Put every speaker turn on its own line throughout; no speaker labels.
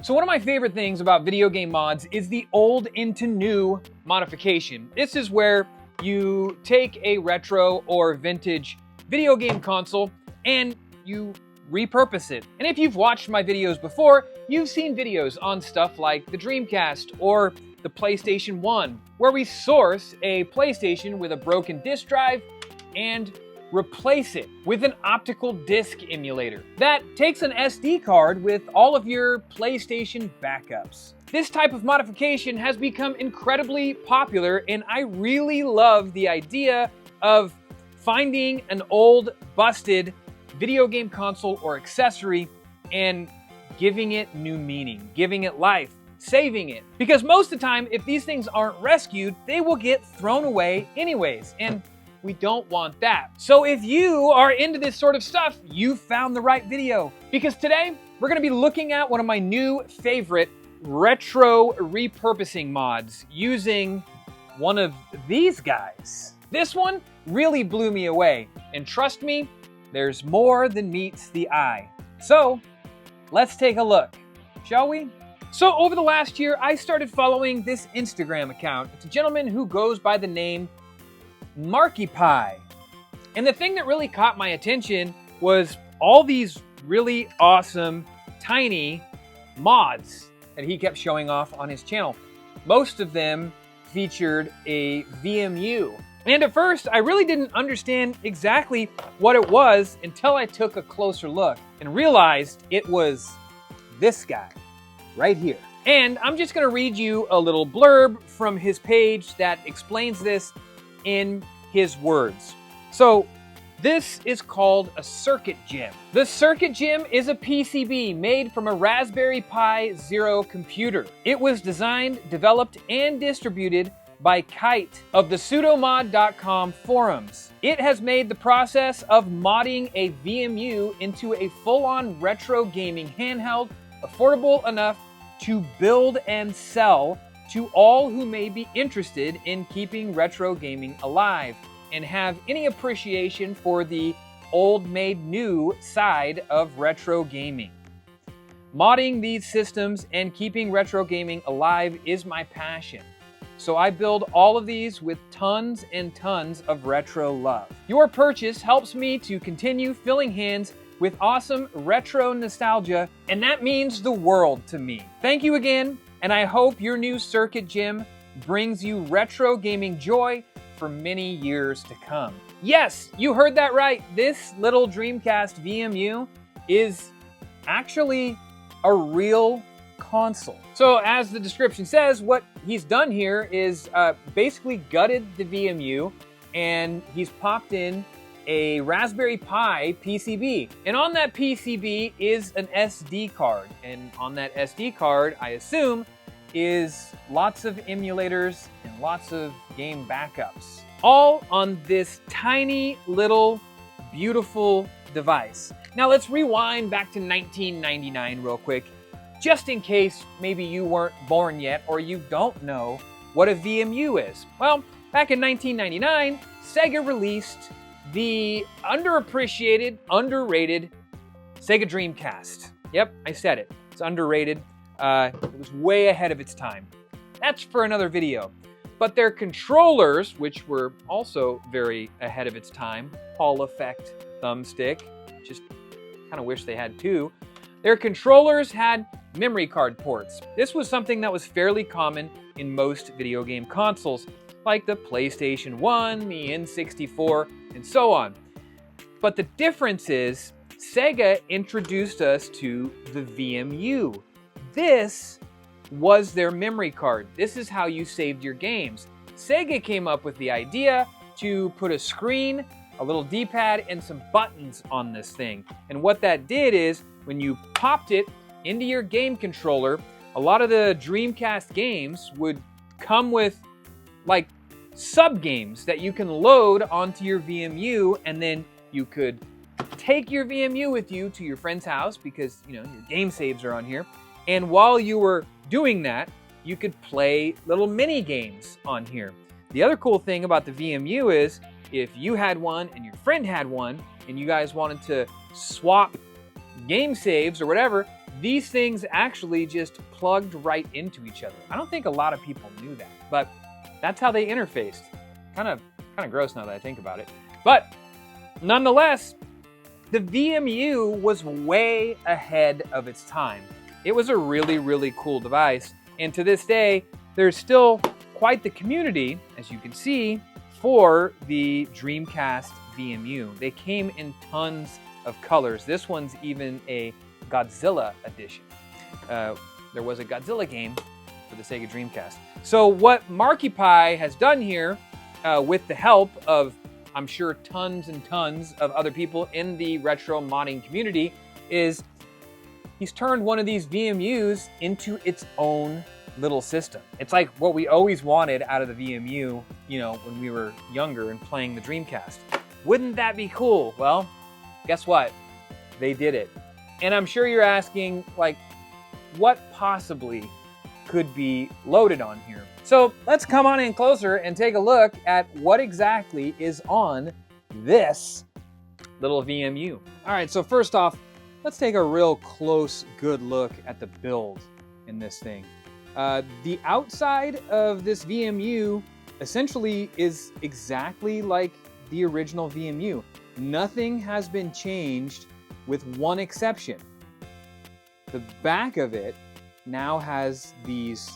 So one of my favorite things about video game mods is the old into new modification. This is where you take a retro or vintage video game console and you repurpose it. And if you've watched my videos before, you've seen videos on stuff like the Dreamcast or the PlayStation 1, where we source a PlayStation with a broken disk drive and replace it with an optical disc emulator that takes an SD card with all of your PlayStation backups. This type of modification has become incredibly popular, and I really love the idea of finding an old, busted video game console or accessory and giving it new meaning, giving it life, saving it. Because most of the time, if these things aren't rescued, they will get thrown away anyways, and we don't want that. So if you are into this sort of stuff, you found the right video. Because today, we're gonna be looking at one of my new favorite retro repurposing mods using one of these guys. This one really blew me away. And trust me, there's more than meets the eye. So let's take a look, shall we? So over the last year, I started following this Instagram account. It's a gentleman who goes by the name Marky Pie. And the thing that really caught my attention was all these really awesome, tiny mods that he kept showing off on his channel. Most of them featured a VMU. And at first, I really didn't understand exactly what it was until I took a closer look and realized it was this guy right here. And I'm just gonna read you a little blurb from his page that explains this in his words. So this is called a circuit gem. The circuit gem is a PCB made from a Raspberry Pi Zero computer. It was designed, developed, and distributed by Kite of the sudomod.com forums. It has made the process of modding a VMU into a full-on retro gaming handheld affordable enough to build and sell to all who may be interested in keeping retro gaming alive and have any appreciation for the old made new side of retro gaming. Modding these systems and keeping retro gaming alive is my passion. So I build all of these with tons and tons of retro love. Your purchase helps me to continue filling hands with awesome retro nostalgia, and that means the world to me. Thank you again. And I hope your new circuit gem brings you retro gaming joy for many years to come. Yes, you heard that right. This little Dreamcast VMU is actually a real console. So as the description says, what he's done here is basically gutted the VMU and he's popped in a Raspberry Pi PCB. And on that PCB is an SD card. And on that SD card, I assume, is lots of emulators and lots of game backups. All on this tiny little beautiful device. Now let's rewind back to 1999 real quick, just in case maybe you weren't born yet or you don't know what a VMU is. Well, back in 1999, Sega released the underappreciated, underrated Sega Dreamcast. Yep, I said it. It's underrated. It was way ahead of its time. That's for another video. But their controllers, which were also very ahead of its time, Hall Effect thumbstick, just kind of wish they had two. Their controllers had memory card ports. This was something that was fairly common in most video game consoles, like the PlayStation 1, the N64, and so on. But the difference is, Sega introduced us to the VMU. This was their memory card. This is how you saved your games. Sega came up with the idea to put a screen, a little D-pad, and some buttons on this thing. And what that did is, when you popped it into your game controller, a lot of the Dreamcast games would come with like sub-games that you can load onto your VMU, and then you could take your VMU with you to your friend's house because, you know, your game saves are on here. And while you were doing that, you could play little mini games on here. The other cool thing about the VMU is if you had one and your friend had one and you guys wanted to swap game saves or whatever, these things actually just plugged right into each other. I don't think a lot of people knew that, but that's how they interfaced. Kind of gross now that I think about it. But nonetheless, the VMU was way ahead of its time. It was a really, really cool device. And to this day, there's still quite the community, as you can see, for the Dreamcast VMU. They came in tons of colors. This one's even a Godzilla edition. There was a Godzilla game for the Sega Dreamcast. So what Markiplier has done here, with the help of, I'm sure, tons and tons of other people in the retro modding community, is he's turned one of these VMUs into its own little system. It's like what we always wanted out of the VMU, you know, when we were younger and playing the Dreamcast. Wouldn't that be cool? Well, guess what? They did it. And I'm sure you're asking, like, what possibly could be loaded on here? So let's come on in closer and take a look at what exactly is on this little VMU. All right, so first off, let's take a real close, good look at the build in this thing. The outside of this VMU essentially is exactly like the original VMU. Nothing has been changed with one exception. The back of it now has these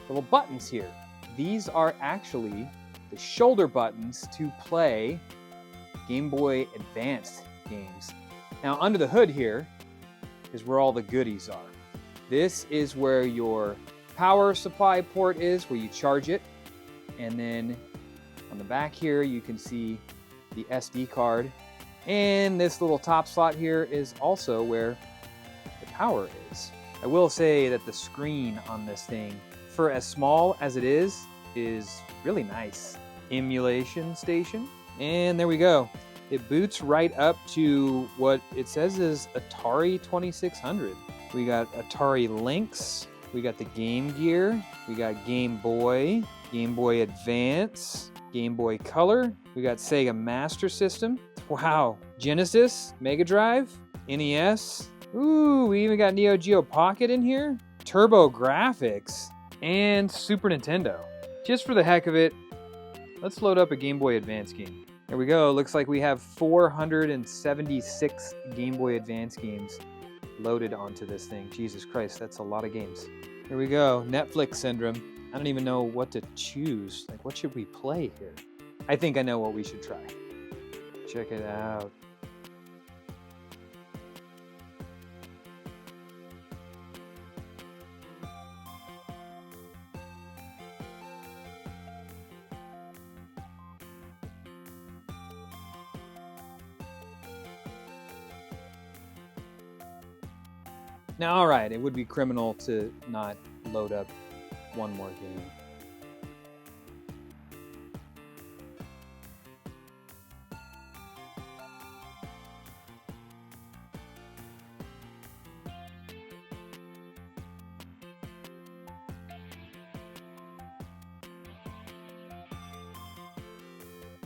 little buttons here. These are actually the shoulder buttons to play Game Boy Advanced games. Now under the hood here is where all the goodies are. This is where your power supply port is, where you charge it. And then on the back here, you can see the SD card. And this little top slot here is also where the power is. I will say that the screen on this thing, for as small as it is really nice. Emulation station. And there we go. It boots right up to what it says is Atari 2600. We got Atari Lynx. We got the Game Gear. We got Game Boy Advance, Game Boy Color. We got Sega Master System. Wow. Genesis, Mega Drive, NES. Ooh, we even got Neo Geo Pocket in here. Turbo Graphics, and Super Nintendo. Just for the heck of it, let's load up a Game Boy Advance game. There we go. Looks like we have 476 Game Boy Advance games loaded onto this thing. Jesus Christ, that's a lot of games. Here we go. Netflix syndrome. I don't even know what to choose. Like, what should we play here? I think I know what we should try. Check it out. Now, all right, it would be criminal to not load up one more game.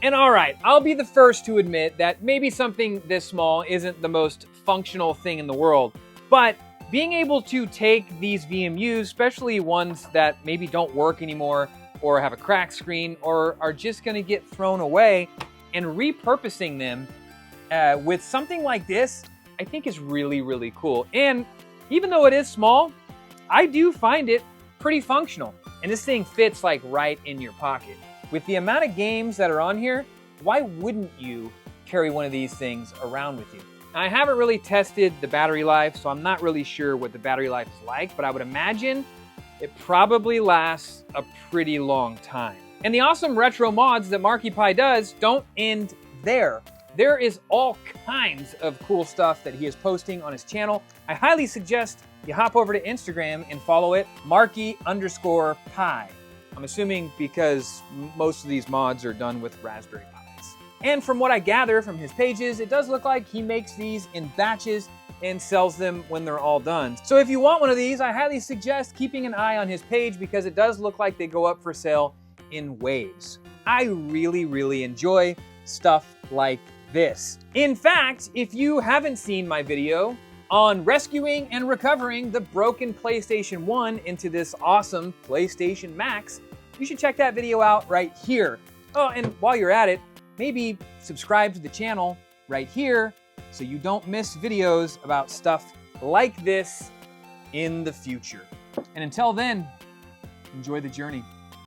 And all right, I'll be the first to admit that maybe something this small isn't the most functional thing in the world, but being able to take these VMUs, especially ones that maybe don't work anymore or have a cracked screen or are just going to get thrown away, and repurposing them with something like this, I think is really, really cool. And even though it is small, I do find it pretty functional. And this thing fits like right in your pocket. With the amount of games that are on here, why wouldn't you carry one of these things around with you? I haven't really tested the battery life, so I'm not really sure what the battery life is like, but I would imagine it probably lasts a pretty long time. And the awesome retro mods that Markiplier does don't end there. There is all kinds of cool stuff that he is posting on his channel. I highly suggest you hop over to Instagram and follow it, Marky_Pi. I'm assuming because most of these mods are done with Raspberry Pis. And from what I gather from his pages, it does look like he makes these in batches and sells them when they're all done. So if you want one of these, I highly suggest keeping an eye on his page because it does look like they go up for sale in waves. I really, really enjoy stuff like this. In fact, if you haven't seen my video on rescuing and recovering the broken PlayStation 1 into this awesome PlayStation Max, you should check that video out right here. Oh, and while you're at it, maybe subscribe to the channel right here so you don't miss videos about stuff like this in the future. And until then, enjoy the journey.